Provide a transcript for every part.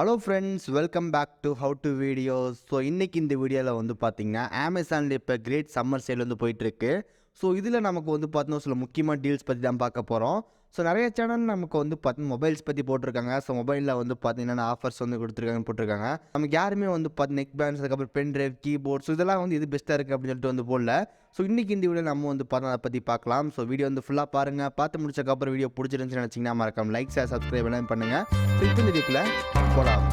Hello friends, welcome back to how to videos. So இன்றைக்கி இந்த வீடியோவில் வந்து பார்த்தீங்கன்னா அமேசானில் இப்போ கிரேட் சம்மர் சேல் வந்து போயிட்டுருக்கு. ஸோ இதில் நமக்கு வந்து பார்த்தீங்கன்னா சில முக்கியமான டீல்ஸ் பற்றி தான் பார்க்க போகிறோம். ஸோ நிறைய சேனல் நமக்கு வந்து பார்த்தீங்கன்னா மொபைல்ஸ் பற்றி போட்டிருக்காங்க. ஸோ மொபைலில் வந்து பார்த்தீங்கன்னா ஆஃபர்ஸ் வந்து கொடுத்துருக்காங்கன்னு போட்டிருக்காங்க. நமக்கு யாருமே வந்து பார்த்தீங்கன்னா நெக் பேண்ட்ஸ், அதுக்கப்புறம் பென் ட்ரைவ், கீபோர்ட், ஸோ இதெல்லாம் வந்து இது பெஸ்ட்டாக இருக்குது அப்படின்னு சொல்லிட்டு வந்து போடல. ஸோ இன்றைக்கி இந்த வீடியோ நம்ம வந்து பார்த்தா அதை பற்றி பார்க்கலாம். ஸோ வீடியோ வந்து ஃபுல்லாக பாருங்கள். பார்த்து முடிச்சக்கப்புறம் வீடியோ பிடிச்சிருந்துச்சுன்னு நினச்சிங்கன்னா மறக்காம லைக், ஷேர், சப்ஸ்கிரைப் எல்லாம் பண்ணுங்கள். ஸோ இப்போ இந்த வீடியோக்குள்ளே போகலாம்.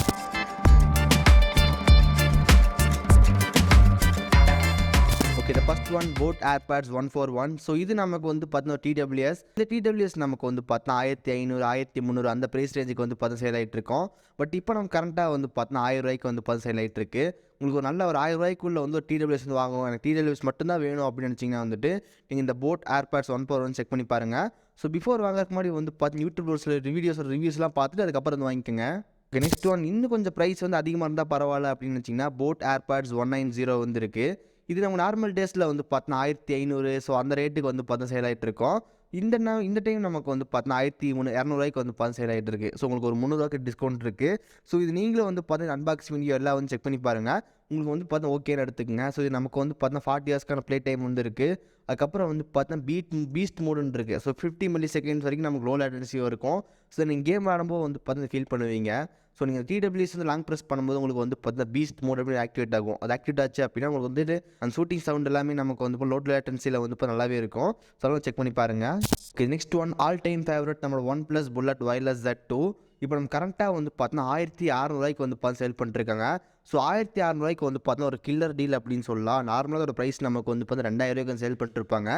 Okay, the first one boat AirPods 141. So இது நமக்கு வந்து பார்த்தீங்கன்னா டிடபிள்யூஎஸ். இந்த டிடபிள்யூஎஸ் நமக்கு வந்து பார்த்தீங்கன்னா 1500 1300 அந்த ப்ரைஸ் ரேஞ்சுக்கு வந்து பார்த்து சேல் ஆகிட்டு இருக்கோம். பட் இப்போ நம்ம கரண்ட்டாக வந்து பார்த்தீங்கன்னா 1000 ரூபாய்க்கு வந்து பார்த்து சேல் ஆகிட்டு இருக்கு. உங்களுக்கு ஒரு நல்ல ஒரு 1000 ரூபாய்க்குள்ள வந்து ஒரு டிடபிள்யூஎஸ் வந்து வாங்குவோம், எனக்கு டிடபிள்யூஎஸ் மட்டும்தான் வேணும் அப்படின்னு நினச்சிங்கன்னா வந்துட்டு நீங்கள் இந்த போட் ஏர்பேட்ஸ் 141 செக் பண்ணி பாருங்கள். ஸோ பிஃபோர் வாங்குறதுக்கு முன்னாடி வந்து பார்த்தீங்கன்னா யூடியூப்ல ரிவ்யூஸ்லாம் பார்த்துட்டு அதுக்கப்புறம் வந்து வாங்கிக்கோங்க. ஓகே, நெக்ஸ்ட் ஒன் இன்னும் கொஞ்சம் ப்ரைஸ் வந்து அதிகமாக இருந்தால் பரவாயில்ல அப்படின்னு நினச்சிங்கன்னா போட் ஏர்பேட்ஸ் 190 வந்து இருக்குது. இது நம்ம நார்மல் டேஸில் வந்து பார்த்தோன்னா 1500, ஸோ அந்த ரேட்டுக்கு வந்து பார்த்தா சேல் ஆகிட்டு இருக்கோம். இந்த டைம் நமக்கு வந்து பார்த்தோன்னா 1300 வந்து பார்த்து சேல் ஆகிட்டு இருக்குது. ஸோ உங்களுக்கு ஒரு 300 டிஸ்கவுண்ட் இருக்குது. ஸோ இது நீங்களும் வந்து பார்த்தீங்கன்னா அன்பாக்சிங் வீடியோ எல்லாம் வந்து செக் பண்ணி பாருங்கள். உங்களுக்கு வந்து பார்த்தா ஓகேன்னு எடுத்துக்கங்க. ஸோ இது நமக்கு வந்து பார்த்தா 40 ஹவர்ஸ்க்கான ப்ளே டைம் வந்து இருக்குது. அதுக்கப்புறம் வந்து பார்த்தா பீஸ்ட் மோடுன்னு இருக்குது. ஸோ 50 மில்லி செகண்ட்ஸ் வரைக்கும் நமக்கு லோ லேட்டன்சியும் இருக்கும். ஸோ நீங்கள் கேம் ஆடும்போது வந்து பார்த்தா ஃபீல் பண்ணுவீங்க. ஸோ நீங்கள் டிடபிள்யூஎஸ் வந்து லாங் ப்ரெஸ் பண்ணும்போது உங்களுக்கு வந்து பார்த்தீங்கன்னா பீஸ்ட் மோட் அப்படி ஆக்டிவேட் ஆகும். அது ஆக்டிவேட் ஆச்சு அப்படின்னா உங்களுக்கு வந்துட்டு அந்த ஷூட்டிங் சவுண்ட் எல்லாமே நமக்கு வந்து லோ லேட்டன்சியில் வந்து இப்போ நல்லாவே இருக்கும். ஸோ அதெல்லாம் செக் பண்ணி பாருங்கள். Okay, next one all time favourite நம்மளோட OnePlus Bullet Wireless Z2. இப்போ நம்ம கரண்ட்டாக வந்து பார்த்தோன்னா 1600 வந்து பார்த்து சேல் பண்ணிட்டுருக்காங்க. ஸோ 1600 வந்து பார்த்தோன்னா ஒரு கில்லர் டீல் அப்படின்னு சொல்லலாம். நார்மலாக ஒரு ப்ரைஸ் நமக்கு வந்து பார்த்தா 2000 வந்து சேல் பண்ணிட்டுருப்பாங்க.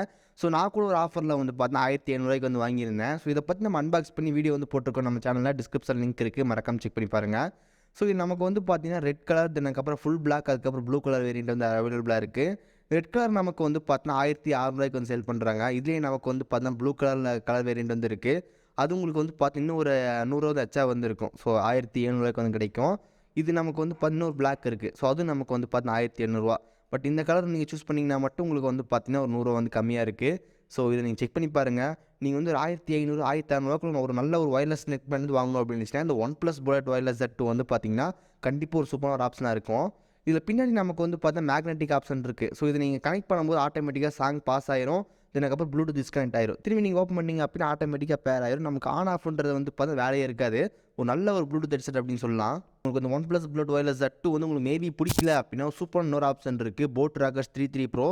ஸோ நான் கூட ஒரு ஆஃபரில் வந்து பார்த்தா 1700 வந்து வாங்கியிருந்தேன். ஸோ இதை பற்றி நம்ம அன்பாக்ஸ் பண்ணி வீடியோ வந்து போட்டிருக்கோம் நம்ம சேனலில். டிஸ்கிரிப்ஷன் லிங்க் இருக்குது, மறக்காம செக் பண்ணி பாருங்கள். ஸோ இது நமக்கு வந்து பார்த்தீங்கன்னா ரெட் கலர், அதுக்கப்புறம் ஃபுல் பிளாக், அதுக்கப்புறம் ப்ளூ கலர் வேரியண்ட் வந்து அவைலபிளாக இருக்குது. ரெட் கலர் நமக்கு வந்து பார்த்தோன்னா 1600 வந்து சேல் பண்ணுறாங்க. இதுலேயே நமக்கு வந்து பார்த்தீங்கன்னா ப்ளூ கலர் வேரியண்ட் வந்து இருக்குது. அது உங்களுக்கு வந்து பார்த்தீங்கன்னா ஒரு 100 எச்சா வந்து இருக்கும். ஸோ 1700 வந்து கிடைக்கும். இது நமக்கு வந்து 11 பிளாக் இருக்குது. ஸோ அது நமக்கு வந்து பார்த்தீங்கன்னா 1700. பட் இந்த கலர் நீங்கள் சூஸ் பண்ணிங்கன்னா மட்டும் உங்களுக்கு வந்து பார்த்தீங்கன்னா ஒரு 100 வந்து கம்மியாக இருக்குது. ஸோ இதை நீங்கள் செக் பண்ணி பாருங்கள். நீங்கள் வந்து ஒரு 1500 1600 ஒரு நல்ல ஒரு ஒயர்லெஸ் நெக் பேண்ட் வாங்கணும் அப்படின்னு நினச்சிங்கன்னா இந்த OnePlus Bullet Wireless Z2 வந்து பார்த்தீங்கன்னா கண்டிப்பாக ஒரு சூப்பரான ஒரு ஆப்ஷனாக இருக்கும். இதில் பின்னாடி நமக்கு வந்து பார்த்தா மேக்னெட்டிக் ஆப்ஷன் இருக்குது. ஸோ இதை நீங்கள் கனெக்ட் பண்ணும்போது ஆட்டோமேட்டிக்காக சாங் பாஸ் ஆயிரும். அதுக்கப்புறம் ப்ளூடூத் டிஸ்கனெக்ட் ஆயிரும். திரும்பி நீங்கள் ஓப்பன் பண்ணிங்க அப்படின்னா ஆட்டோமேட்டிக்காக பேர் ஆயிரும். நமக்கு ஆன் ஆஃப்ன்றது வந்து பார்த்தா வேலையே இருக்காது. ஒரு நல்ல ஒரு ப்ளூடூத் ஹெட்செட் அப்படின்னு சொல்லலாம். உங்களுக்கு இந்த OnePlus Bullet Wireless Z2 வந்து உங்களுக்கு மேபி பிடிக்கல அப்படின்னா சூப்பர் இன்னொரு ஆப்ஷன் இருக்குது, Boat Rockers 33 Pro.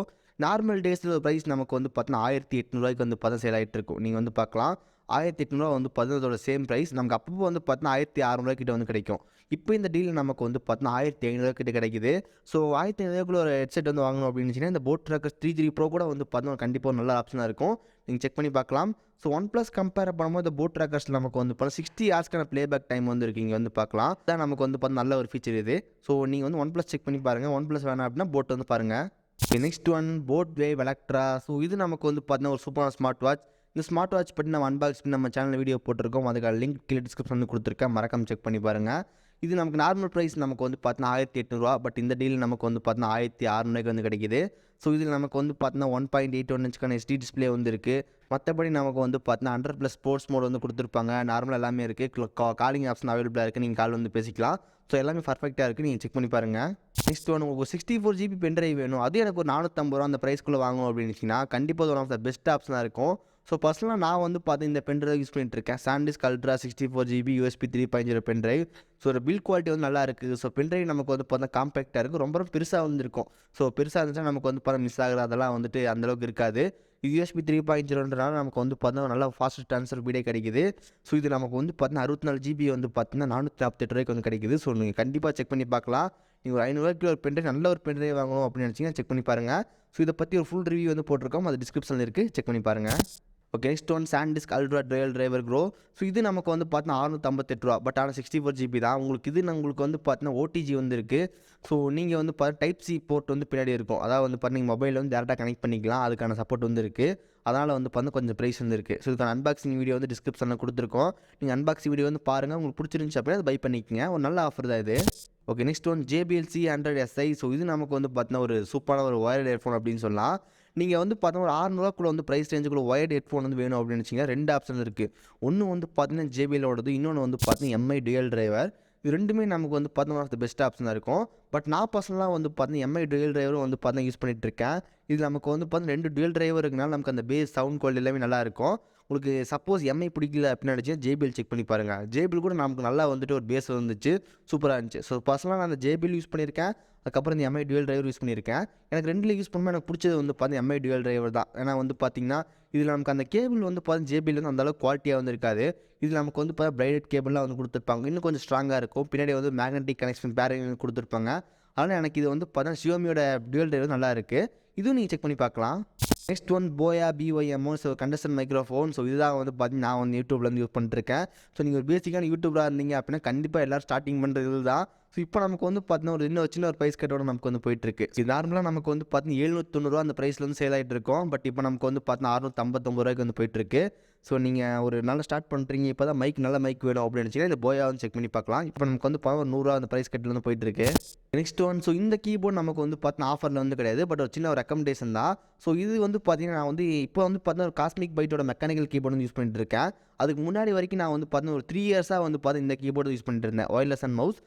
நார்மல் டேஸில் ப்ரைஸ் நமக்கு வந்து பார்த்தீங்கன்னா 1800 வந்து பார்த்தா சேல் ஆகிட்டு இருக்கும். நீங்கள் வந்து பார்க்கலாம் 1800 வந்து பார்த்தீங்கன்னா சேம் ப்ரைஸ் நமக்கு அப்பப்போ வந்து பார்த்தீங்கன்னா 1600 கிட்ட வந்து கிடைக்கும். இப்போ இந்த டீல் நமக்கு வந்து பார்த்தீங்கன்னா 1500 கிட்ட கிடைக்குது. ஸோ 1500 ஒரு ஹெட்செட் வந்து வாங்கணும் அப்படின்னு வச்சுன்னா இந்த Boat Rockers 33 Pro கூட வந்து பார்த்தீங்கன்னா கண்டிப்பாக ஒரு நல்ல ஆப்ஷனாக இருக்கும். நீங்கள் செக் பண்ணி பார்க்கலாம். ஸோ OnePlus கம்பேர் பண்ணும்போது இந்த Boat Rockers நமக்கு வந்து 60 ஹவர்ஸ்க்கான ப்ளேபேக் டைம் வந்து இருக்குது. இங்கே வந்து பார்க்கலாம். அதான் நமக்கு வந்து பார்த்தா நல்ல ஒரு ஃபீச்சர் இது. ஸோ நீங்கள் வந்து OnePlus செக் பண்ணி பாருங்கள். OnePlus வேணாம் அப்படின்னா Boat வந்து பாருங்கள். Next one boat wave Electra. So இது நமக்கு வந்து பார்த்தீங்கன்னா ஒரு சூப்பரான ஸ்மார்ட் வாட்ச். இந்த ஸ்மார்ட் வாட்ச் பற்றி நம்ம அன்பாக்ஸ் பண்ணி நம்ம சேனலில் வீடியோ போட்டிருக்கோம். அதுக்கான லிங்க் கீழே டிஸ்கிரிப்ஷன் கொடுத்துருக்கேன், மறக்காம செக் பண்ணி பாருங்கள். இது நமக்கு நார்மல் ப்ரைஸ் நமக்கு வந்து பார்த்தீங்கன்னா 1800. பட் இந்த டீல் நமக்கு வந்து பார்த்தீங்கன்னா 1600 வந்து கிடைக்குது. ஸோ இதில் நமக்கு வந்து பார்த்தீங்கன்னா 1.81 இன்ச்சுக்கான SD டிஸ்பிளே வந்து இருக்குது. மற்றபடி நமக்கு வந்து பார்த்தீங்கன்னா 100+ ஸ்போர்ட்ஸ் மோட் வந்து கொடுத்துருப்பாங்க. நார்மல் எல்லாமே இருக்குது. காலிங் ஆப்ஷன் அவைலபிளாக இருக்குது. நீங்கள் கால் வந்து பேசிக்கலாம். ஸோ எல்லாமே பர்ஃபெக்டாக இருக்குது. நீங்கள் செக் பண்ணி பாருங்கள். நெக்ஸ்ட் ஒன்று உங்களுக்கு 64 GB பென்ட்ரைவ் வேணும், அது எனக்கு ஒரு 450 அந்த ப்ரைஸ்க்குள்ளே வாங்கணும் அப்படின்னு வச்சிங்கன்னா கண்டிப்பாக ஒன் ஆஃப் த பெஸ்ட் ஆப்ஷனாக இருக்கும். ஸோ பர்சனலாக நான் வந்து பார்த்து இந்த பென்ட்ரைவ் யூஸ் பண்ணிட்டு இருக்கேன். SanDisk Ultra 64 GB USB 3.0 pen drive. So ஒரு பில் குவாலிட்டி வந்து நல்லா இருக்குது. ஸோ பென்ட்ரைவ் நமக்கு வந்து பார்த்தா காம்பேக்டாக இருக்குது, ரொம்ப பெருசாக வந்துருக்கும். ஸோ பெருசாக இருந்துச்சுன்னா நமக்கு வந்து பார்த்தா மிஸ் ஆகுது, அதெல்லாம் வந்துட்டு அந்தளவுக்கு இருக்காது. USB 3.0ன்றனால நமக்கு வந்து பார்த்தீங்கன்னா நல்லா ஃபாஸ்ட் ட்ரான்ஸ்ஃபர் ஸ்பீடே கிடைக்குது. ஸோ இது நமக்கு வந்து பார்த்தீங்கன்னா 64 GB வந்து பார்த்தீங்கன்னா 448 வந்து கிடைக்குது. ஸோ நீங்கள் கண்டிப்பாக செக் பண்ணி பார்க்கலாம். நீங்கள் ஒரு 500 ஒரு பென்ட்ரைவ் நல்ல ஒரு பென்ட்ரைவ் வாங்கணும் அப்படின்னு நினச்சிங்கன்னா செக் பண்ணி பாருங்கள். ஸோ இதை பற்றி ஒரு ஃபுல் ரிவ்யூ வந்து போட்டிருக்கோம், அது டிஸ்கிரிப்ஷனில் இருக்குது, செக் பண்ணி பாருங்கள். Okay, next one SanDisk Ultra Dual Driver Grow. So இது நமக்கு வந்து பார்த்தீங்கன்னா 658. பட் ஆனால் 64 GB தான். உங்களுக்கு வந்து பார்த்தீங்கன்னா OTG வந்து இருக்குது. ஸோ நீங்கள் வந்து டைப் சி போர்ட் வந்து பின்னாடி இருக்கும். அதாவது வந்து நீங்கள் மொபைலில் வந்து டேரெக்டாக கனெக்ட் பண்ணிக்கலாம். அதுக்கான சப்போர்ட் வந்து இருக்குது. அதனால் வந்து கொஞ்சம் ப்ரைஸ் வந்து இருக்குது. ஸோ இதுக்கான அன்பாக்சிங் வீடியோ வந்து டிஸ்கிரிப்ஷனில் கொடுத்துருக்கோம். நீங்கள் அன்பாக்சிங் வீடியோ வந்து பாருங்கள். உங்களுக்கு பிடிச்சிருந்துச்சு அப்படின்னா அதை பை பண்ணிக்கங்க. ஒரு நல்ல ஆஃபர் தான் இது. Okay, next one JBL C100 SI. So இது நமக்கு வந்து பார்த்தீங்கன்னா ஒரு சூப்பரான ஒரு ஒயர்டு ஹெட்ஃபோன் அப்படின்னு சொல்லலாம். நீங்கள் வந்து பார்த்தீங்கன்னா ஒரு 600 வந்து ப்ரைஸ் ரேஞ்சுக்குள்ள ஒயர்டு ஹெட்ஃபோன் வந்து வேணும் அப்படின்னு வச்சிங்கன்னா 2 ஆப்ஷன் இருக்குது. ஒன்று வந்து பார்த்தீங்கன்னா JBLோடது, இன்னொன்று வந்து பார்த்தீங்கன்னா MI Dual Driver. இது ரெண்டுமே நமக்கு வந்து பார்த்தீங்கன்னா ஒன் ஆஃப் த பெஸ்ட் ஆப்ஷனாக இருக்கும். பட் நான் பர்சனலாக வந்து பார்த்தீங்கன்னா எம்ஐ டூயல் டிரைவரும் வந்து பார்த்தீங்கன்னா யூஸ் பண்ணிகிட்ருக்கேன். இது நமக்கு வந்து பார்த்தீங்கன்னா 2 டூயல் டிரைவர் இருக்கனால நமக்கு அந்த பேஸ் சவுண்ட் குவாலிட்டி எல்லாமே நல்லாயிருக்கும். உங்களுக்கு சப்போஸ் எம்ஐ பிடிக்கல அப்படின்னு நினச்சிங்கன்னா JBL செக் பண்ணி பாருங்கள். JBL கூட நமக்கு நல்லா வந்துட்டு ஒரு பேஸ் வந்துச்சு, சூப்பராக இருந்துச்சு. ஸோ பர்சனலாக நான் அந்த JBL யூஸ் பண்ணியிருக்கேன். அதுக்கப்புறம் இந்த எம்ஐ டூயல் டிரைவர் யூஸ் பண்ணியிருக்கேன். எனக்கு 2ல யூஸ் பண்ணும்போது எனக்கு பிடிச்சது வந்து பார்த்தீங்கன்னா எம்ஐ டூயல் டிரைவர் தான். ஏன்னா வந்து பார்த்தீங்கன்னா இதில் நமக்கு அந்த கேபிள் வந்து பார்த்தீங்கன்னா JBL வந்து அந்தளவுக்கு குவாலிட்டியாக வந்து இருக்காது. இதில் நமக்கு வந்து பார்த்தா பிரைடட் கேபிள்லாம் வந்து கொடுத்துருப்பாங்க. இன்னும் கொஞ்சம் ஸ்ட்ராங்காக இருக்கும். பின்னாடி வந்து மேக்னெட்டிக் கனெக்ஷன் பேரிங் கொடுத்துருப்பாங்க. அதனால் எனக்கு இது வந்து பார்த்தீங்கன்னா Xiaomiயோட டூயல் டிரைவர் நல்லா இருக்குது. இதுவும் நீங்கள் செக் பண்ணி பார்க்கலாம். நெக்ஸ்ட் ஒன் போயா BYMO. So condenser microphone. So இதுதான் வந்து பார்த்தீங்கன்னா நான் வந்து யூடியூப்லேருந்து யூஸ் பண்ணிட்டுருக்கேன். ஸோ நீங்கள் ஒரு பேசிக்கான யூடியூபராக இருந்தீங்க அப்படின்னா கண்டிப்பாக எல்லோரும் ஸ்டார்டிங் பண்ணுறது இதுதான். ஸோ இப்போ நமக்கு வந்து பார்த்தீங்கன்னா ஒரு சின்ன ஒரு ப்ரைஸ் கட்டோட நமக்கு வந்து போயிட்டுருக்கு. இது நார்மலாக நமக்கு வந்து பார்த்தீங்கன்னா ₹790 அந்த ப்ரைஸில் வந்து சேல் ஆகிட்டு இருக்கும். பட் இப்போ நமக்கு வந்து பார்த்தீங்கன்னா ₹659 வந்து போயிட்டுருக்கு. ஸோ நீங்கள் ஒரு நல்லா ஸ்டார்ட் பண்ணுறீங்க, இப்போ தான் நல்ல மைக் வேணும் அப்படின்னு நினச்சிங்கன்னா இந்த போயா வந்து செக் பண்ணி பார்க்கலாம். இப்போ நமக்கு வந்து ஒரு ₹100 அந்த ப்ரைஸ் கட்டில் வந்து போயிட்டுருக்கு. Next one. ஸோ இந்த கீபோர்டு நமக்கு வந்து பார்த்தீங்கன்னா ஆஃபரில் வந்து கிடையாது. பட் ஒரு சின்ன ஒரு ரெக்கமெண்டேஷன் தான். ஸோ இது வந்து பார்த்தீங்கன்னா நான் வந்து இப்போ வந்து பார்த்தீங்கன்னா ஒரு காஸ்மிக் பைட்டோட மெக்கானிக்கல் கீபோர்டு வந்து யூஸ் பண்ணிட்டு இருக்கேன். அதுக்கு முன்னாடி வரைக்கும் நான் வந்து பார்த்தீங்கன்னா ஒரு 3 இயர்ஸாக வந்து பார்த்தீங்கன்னா இந்த கீபோர்டு யூஸ் பண்ணிட்டு இருந்தேன், ஒயர்லெஸ் அண்ட் மவுஸ்.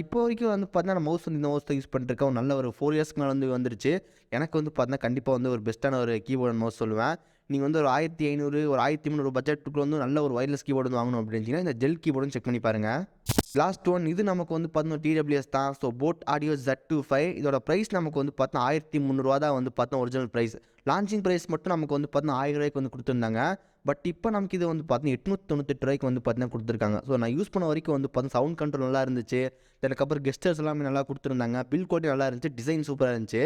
இப்போ வரைக்கும் வந்து பார்த்தீங்கன்னா மவுஸ் வந்து இந்த மவுஸ் தான் யூஸ் பண்ணிட்டுருக்கேன். ஒரு நல்ல ஒரு 4 இயர்ஸ்க்கு மேலே வந்து வந்துருச்சு. எனக்கு வந்து பார்த்தீங்கன்னா கண்டிப்பாக வந்து ஒரு பெஸ்ட்டான ஒரு கீபோர்டு அண்ட் மவுஸ் சொல்லுவேன். நீங்கள் வந்து ஒரு 1500 ஒரு 1300 பட்ஜெட்டுக்குள்ள வந்து நல்ல ஒரு ஒயர்லெஸ் கீபோர்டு வந்து வாங்கணும் அப்படின்னு இந்த ஜெல் கீபோர்டும் செக் பண்ணி பாருங்கள். Last one. இது நமக்கு வந்து பார்த்தீங்கன்னா TWS தான். So boat audio Z25. இதோட ப்ரைஸ் நமக்கு வந்து பார்த்தீங்கன்னா ₹1300 தான் வந்து பார்த்தீங்கன்னா ஒரிஜினல் ப்ரைஸ். லான்ச்சிங் ப்ரைஸ் மட்டும் நமக்கு வந்து பார்த்தீங்கன்னா ₹1000 வந்து கொடுத்துருந்தாங்க. பட் இப்போ நமக்கு இது வந்து பார்த்தீங்கன்னா ₹898 வந்து பார்த்தீங்கன்னா கொடுத்துருக்காங்க. ஸோ நான் யூஸ் பண்ண வரைக்கும் வந்து பார்த்தீங்கன்னா சவுண்ட் கண்ட்ரோல் நல்லா இருந்துச்சு. அதுக்கப்புறம் கெஸ்டர்ஸ் எல்லாமே நல்லா கொடுத்துருந்தாங்க. பில் குவாலிட்டி நல்லா இருந்துச்சு. டிசைன் சூப்பராக இருந்துச்சு.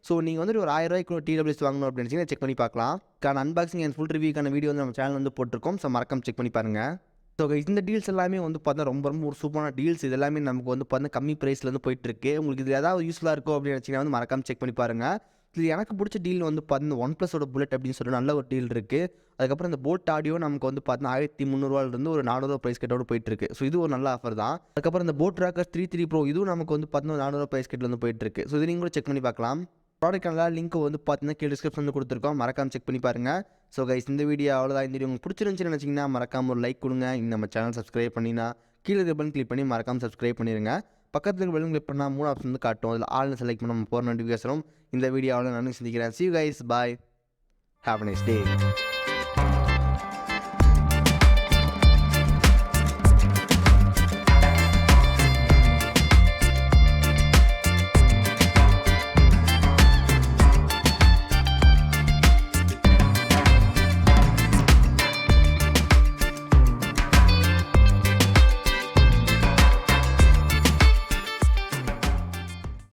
ஸோ நீங்கள் வந்துட்டு ஒரு ₹1000 TWS வாங்கணும் அப்படின்னு செக் பண்ணி பார்க்கலாம். அன்பாக்சிங் அண்ட் ஃபுல் ரிவ்யூக்கான வீடியோ வந்து நம்ம சேனல் வந்து போட்டிருக்கோம். ஸோ மறக்காம செக் பண்ணி பாருங்கள். ஸோ இந்த டீல்ஸ் எல்லாமே வந்து பார்த்தா ரொம்ப ஒரு சூப்பரான டீல்ஸ். இது எல்லாமே நமக்கு வந்து பார்த்தீங்கன்னா கம்மி ப்ரைஸில் வந்து போயிட்டுருக்கு. உங்களுக்கு இது ஏதாவது யூஸ்ஃபுல்லாக இருக்கும் அப்படின்னு நினச்சிங்கன்னா வந்து மறக்காம செக் பண்ணி பாருங்கள். இது எனக்கு பிடிச்ச டீல் வந்து பார்த்தீங்கன்னா OnePlusஓட புல்லட் அப்படின்னு சொல்லிட்டு நல்ல ஒரு டீல் இருக்குது. அதுக்கப்புறம் இந்த போட் ஆடியோ நமக்கு வந்து பார்த்தீங்கன்னா ₹1300 ஒரு ₹400 ப்ரைஸ் கட்டோட போயிட்டுருக்கு. ஸோ இது ஒரு நல்ல ஆஃபர் தான். அதுக்கப்புறம் இந்த போட் ட்ராக்கர் 33 Pro இதுவும் நமக்கு வந்து பார்த்தீங்கன்னா ₹400 ப்ரைஸ் கட்டில் வந்து போயிட்டுருக்கு. ஸோ இது நீங்கள் கூட செக் பண்ணி பார்க்கலாம். ப்ராடக்ட்கான லிங்க் வந்து பார்த்தீங்கன்னா கீழே டிஸ்கிரிப்ஷன் வந்து கொடுத்துருக்கோம். மறக்காம செக் பண்ணி பாருங்கள். ஸோ கைஸ் இந்த வீடியோ அவ்வளோதான். இந்த வீடியோ உங்களுக்கு பிடிச்சிருந்துச்சுன்னு நினச்சிங்கன்னா மறக்காம ஒரு லைக் கொடுங்க. நம்ம சேனல் சப்ஸ்கிரைப் பண்ணினா கீழே இருக்க பட்டன் கிளிக் பண்ணி மறக்காம சப்ஸ்கிரைப் பண்ணிடுங்க. பக்கத்தில் இருக்க பெல் கிளிக் பண்ணால் 3 ஆப்ஷன் வந்து காட்டும். அதில் ஆல்னு செலக்ட் பண்ண நம்ம போகிற நோட்டிஃபிகேஷனும் இந்த வீடியோவில் நான் சந்திக்கிறேன். See you guys. Bye. Have a nice day.